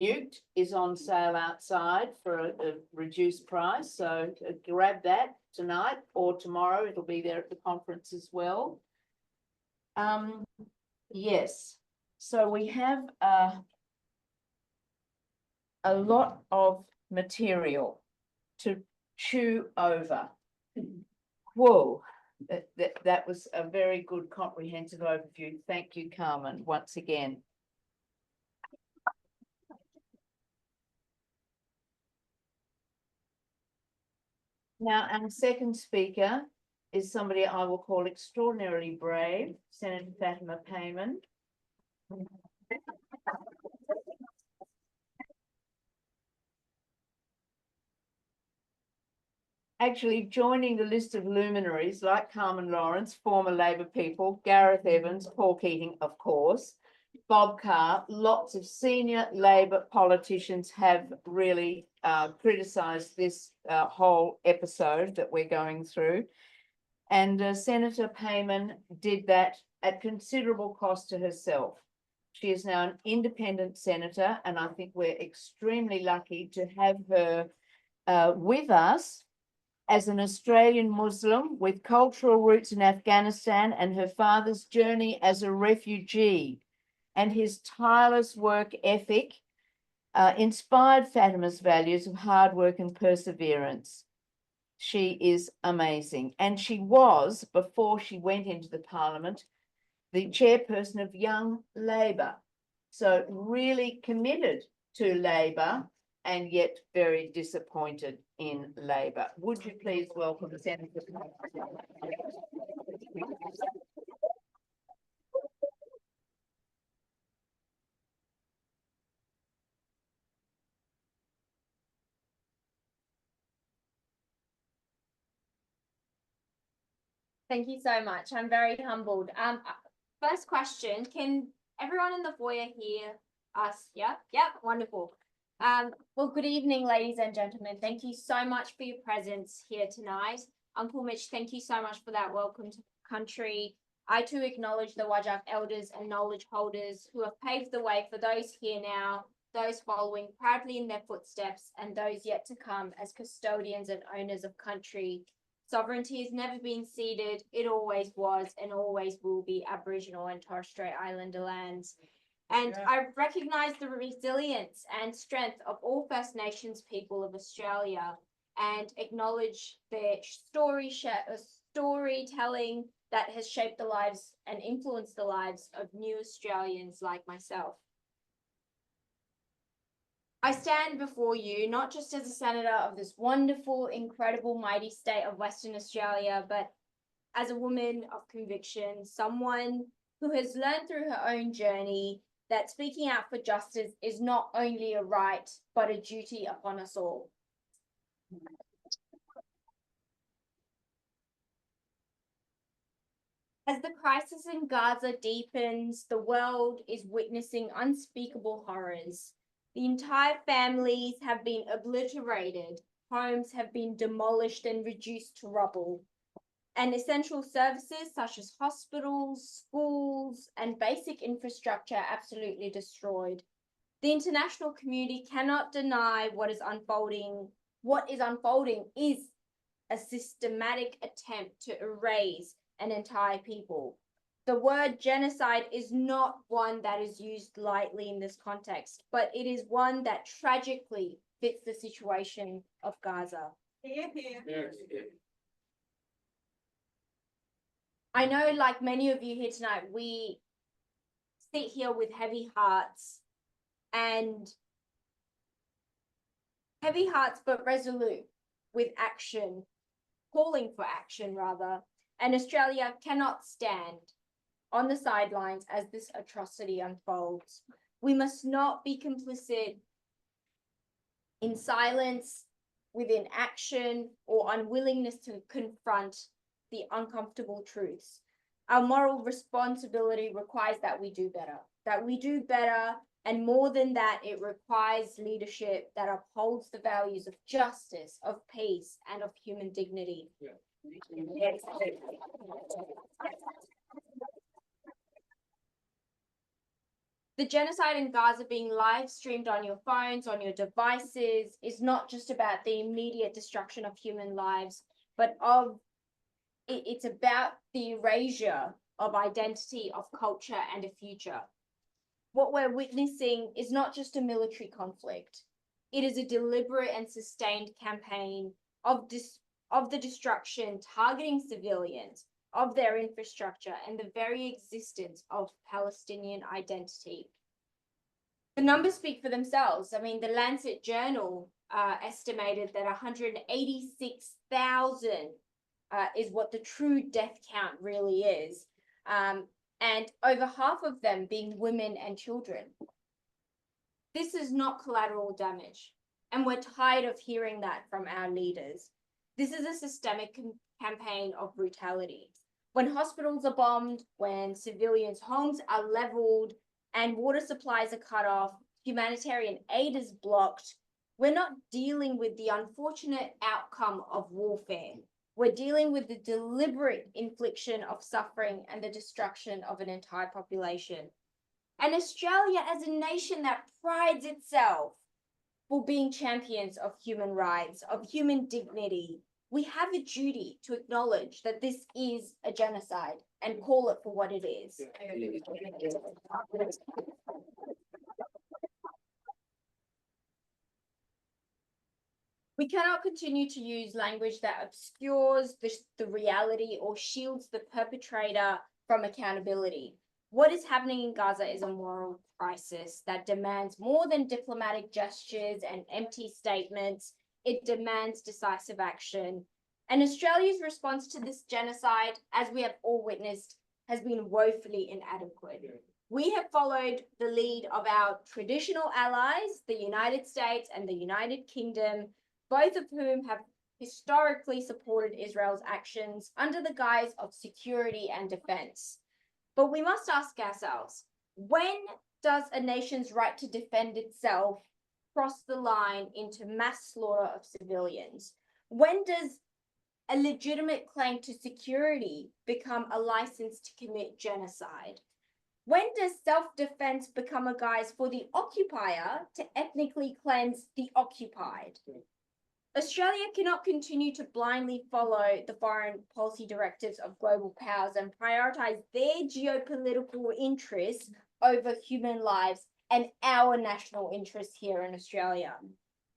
Resolute is on sale outside for a reduced price, so grab that tonight or tomorrow. It'll be there at the conference as well. Yes, so we have a lot of material to chew over. Whoa, that was a very good comprehensive overview. Thank you, Carmen, once again. Now, our second speaker is somebody I will call extraordinarily brave, Senator Fatima Payman. Actually joining the list of luminaries like Carmen Lawrence, former Labor people, Gareth Evans, Paul Keating, of course, Bob Carr, lots of senior Labor politicians have really criticised this whole episode that we're going through. And Senator Payman did that at considerable cost to herself. She is now an independent senator, and I think we're extremely lucky to have her with us as an Australian Muslim with cultural roots in Afghanistan and her father's journey as a refugee. And his tireless work ethic inspired Fatima's values of hard work and perseverance. She is amazing. And she was, before she went into the parliament, the chairperson of Young Labor. So really committed to Labor and yet very disappointed in Labor. Would you please welcome Senator? Thank you so much. I'm very humbled. First question, can everyone in the foyer hear us? Yep, wonderful. Well, good evening, ladies and gentlemen. Thank you so much for your presence here tonight. Uncle Mitch, thank you so much for that welcome to the country. I too acknowledge the Whadjuk elders and knowledge holders who have paved the way for those here now, those following proudly in their footsteps, and those yet to come as custodians and owners of country. Sovereignty has never been ceded. It always was and always will be Aboriginal and Torres Strait Islander lands. And I recognise the resilience and strength of all First Nations people of Australia and acknowledge their storytelling that has shaped the lives and influenced the lives of new Australians like myself. I stand before you not just as a senator of this wonderful, incredible, mighty state of Western Australia, but as a woman of conviction, someone who has learned through her own journey that speaking out for justice is not only a right, but a duty upon us all. As the crisis in Gaza deepens, the world is witnessing unspeakable horrors. The entire families have been obliterated, homes have been demolished and reduced to rubble, and essential services such as hospitals, schools, and basic infrastructure absolutely destroyed. The international community cannot deny what is unfolding. What is unfolding is a systematic attempt to erase an entire people. The word genocide is not one that is used lightly in this context, but it is one that tragically fits the situation of Gaza. I know, like many of you here tonight, we sit here with heavy hearts but resolute with action, calling for action rather, and Australia cannot stand on the sidelines as this atrocity unfolds. We must not be complicit in silence, within action, or unwillingness to confront the uncomfortable truths. Our moral responsibility requires that we do better, and more than that, it requires leadership that upholds the values of justice, of peace, and of human dignity. Yeah. The The genocide in Gaza being live streamed on your phones, on your devices, is not just about the immediate destruction of human lives, but it's about the erasure of identity, of culture, and a future. What we're witnessing is not just a military conflict. It is a deliberate and sustained campaign of the destruction targeting civilians, of their infrastructure, and the very existence of Palestinian identity. The numbers speak for themselves. I mean, the Lancet Journal estimated that 186,000 is what the true death count really is, and over half of them being women and children. This is not collateral damage, and we're tired of hearing that from our leaders. This is a systemic campaign of brutality. When hospitals are bombed, when civilians' homes are leveled, and water supplies are cut off, humanitarian aid is blocked, we're not dealing with the unfortunate outcome of warfare. We're dealing with the deliberate infliction of suffering and the destruction of an entire population. And Australia, as a nation that prides itself for being champions of human rights, of human dignity, we have a duty to acknowledge that this is a genocide and call it for what it is. We cannot continue to use language that obscures the reality or shields the perpetrator from accountability. What is happening in Gaza is a moral crisis that demands more than diplomatic gestures and empty statements. It demands decisive action. And Australia's response to this genocide, as we have all witnessed, has been woefully inadequate. We have followed the lead of our traditional allies, the United States and the United Kingdom, both of whom have historically supported Israel's actions under the guise of security and defense. But we must ask ourselves, when does a nation's right to defend itself cross the line into mass slaughter of civilians? When does a legitimate claim to security become a license to commit genocide? When does self-defense become a guise for the occupier to ethnically cleanse the occupied? Australia cannot continue to blindly follow the foreign policy directives of global powers and prioritize their geopolitical interests over human lives and our national interests here in Australia.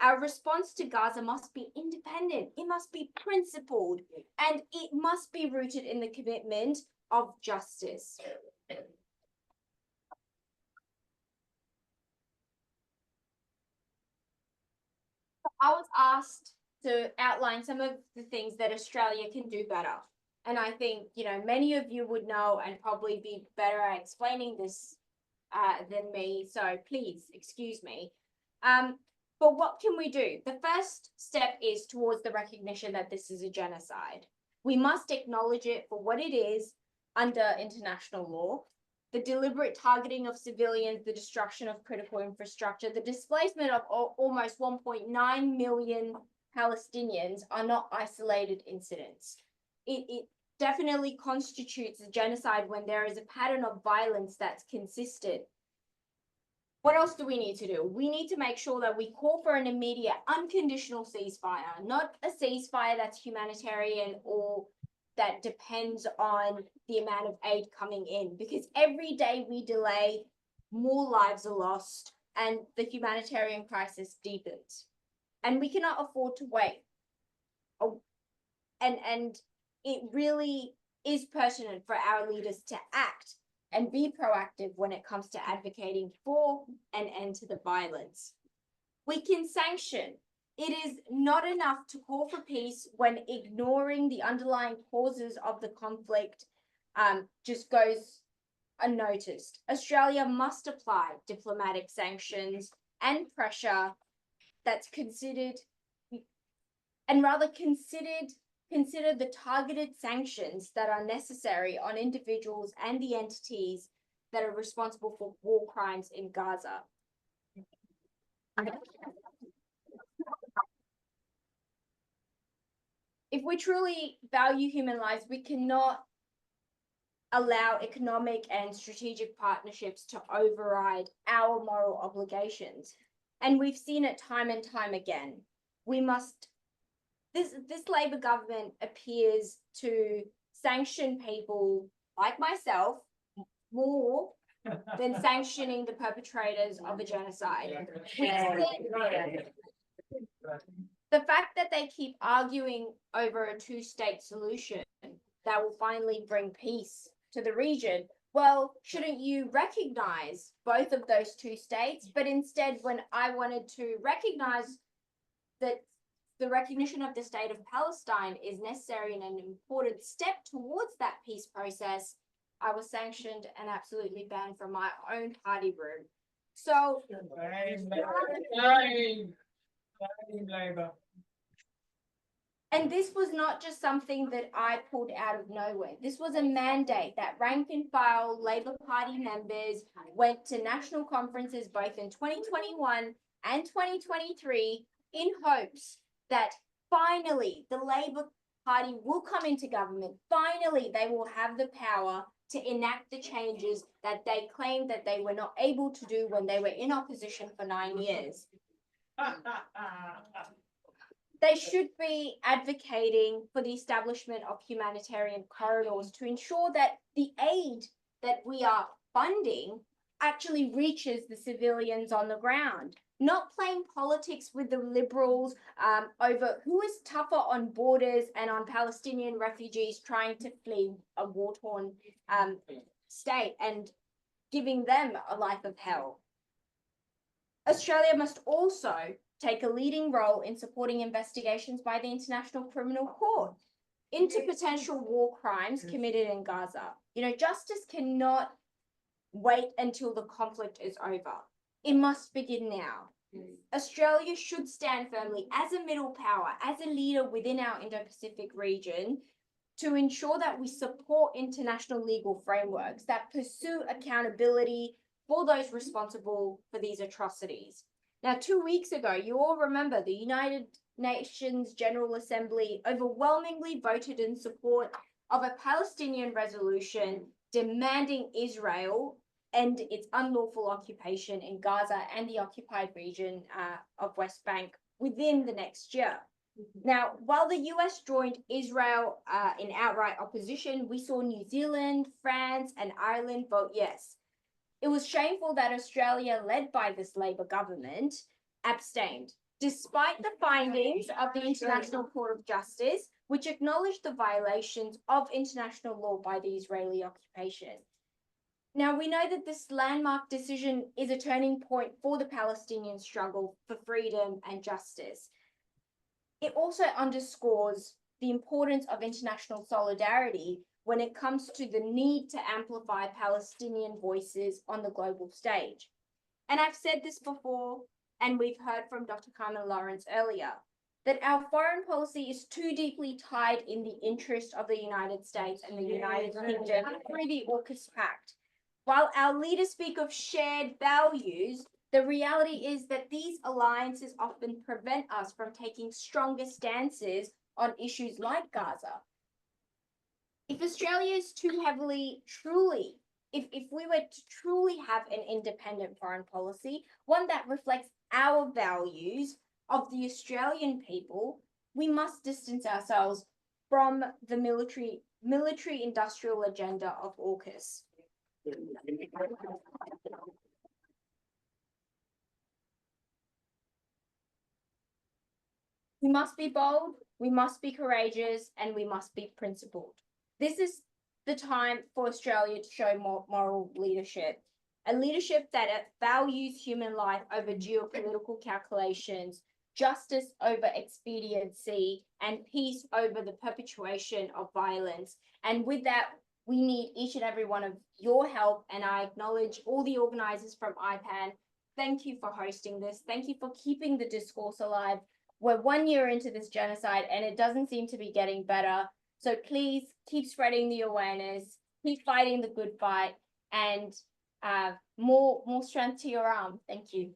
Our response to Gaza must be independent, it must be principled, and it must be rooted in the commitment of justice. I was asked to outline some of the things that Australia can do better. And I think, many of you would know and probably be better at explaining this than me. So please excuse me. But what can we do? The first step is towards the recognition that this is a genocide. We must acknowledge it for what it is under international law. The deliberate targeting of civilians, the destruction of critical infrastructure, the displacement of almost 1.9 million Palestinians are not isolated incidents. It definitely constitutes a genocide when there is a pattern of violence that's consistent. What else do we need to do? We need to make sure that we call for an immediate unconditional ceasefire, not a ceasefire that's humanitarian or that depends on the amount of aid coming in, because every day we delay, more lives are lost and the humanitarian crisis deepens. And we cannot afford to wait. And it really is pertinent for our leaders to act and be proactive when it comes to advocating for an end to the violence. We can sanction. It is not enough to call for peace when ignoring the underlying causes of the conflict just goes unnoticed. Australia must apply diplomatic sanctions and pressure that's consider the targeted sanctions that are necessary on individuals and the entities that are responsible for war crimes in Gaza. If we truly value human lives, we cannot allow economic and strategic partnerships to override our moral obligations. And we've seen it time and time again. This Labor government appears to sanction people like myself more than sanctioning the perpetrators of a genocide. The fact that they keep arguing over a two-state solution that will finally bring peace to the region, well, shouldn't you recognize both of those two states? But instead, when I wanted to recognize that the recognition of the state of Palestine is necessary and an important step towards that peace process, I was sanctioned and absolutely banned from my own party room. So, and this was not just something that I pulled out of nowhere. This was a mandate that rank and file Labor Party members went to national conferences both in 2021 and 2023 in hopes that finally the Labor Party will come into government. Finally, they will have the power to enact the changes that they claimed that they were not able to do when they were in opposition for 9 years. They should be advocating for the establishment of humanitarian corridors to ensure that the aid that we are funding actually reaches the civilians on the ground. Not playing politics with the liberals over who is tougher on borders and on Palestinian refugees trying to flee a war-torn state and giving them a life of hell. Australia must also take a leading role in supporting investigations by the International Criminal Court into potential war crimes committed in Gaza. You know, justice cannot wait until the conflict is over. It must begin now. Australia should stand firmly as a middle power, as a leader within our Indo-Pacific region, to ensure that we support international legal frameworks that pursue accountability for those responsible for these atrocities. Now, 2 weeks ago, you all remember the United Nations General Assembly overwhelmingly voted in support of a Palestinian resolution demanding Israel end its unlawful occupation in Gaza and the occupied region of West Bank within the next year. Now, while the US joined Israel in outright opposition, we saw New Zealand, France, and Ireland vote yes. It was shameful that Australia, led by this Labor government, abstained, despite the findings of the International Court of Justice, which acknowledged the violations of international law by the Israeli occupation. Now, we know that this landmark decision is a turning point for the Palestinian struggle for freedom and justice. It also underscores the importance of international solidarity when it comes to the need to amplify Palestinian voices on the global stage. And I've said this before, and we've heard from Dr. Carmen Lawrence earlier, that our foreign policy is too deeply tied in the interest of the United States and the United Kingdom through the AUKUS Pact. While our leaders speak of shared values, the reality is that these alliances often prevent us from taking stronger stances on issues like Gaza. If Australia is too heavily, if we were to truly have an independent foreign policy, one that reflects our values of the Australian people, we must distance ourselves from the military industrial agenda of AUKUS. We must be bold, we must be courageous, and we must be principled. This is the time for Australia to show more moral leadership, a leadership that values human life over geopolitical calculations, justice over expediency, and peace over the perpetuation of violence. And with that, we need each and every one of your help, and I acknowledge all the organizers from IPAN. Thank you for hosting this. Thank you for keeping the discourse alive. We're 1 year into this genocide and it doesn't seem to be getting better. So please keep spreading the awareness, keep fighting the good fight, and more strength to your arm. Thank you.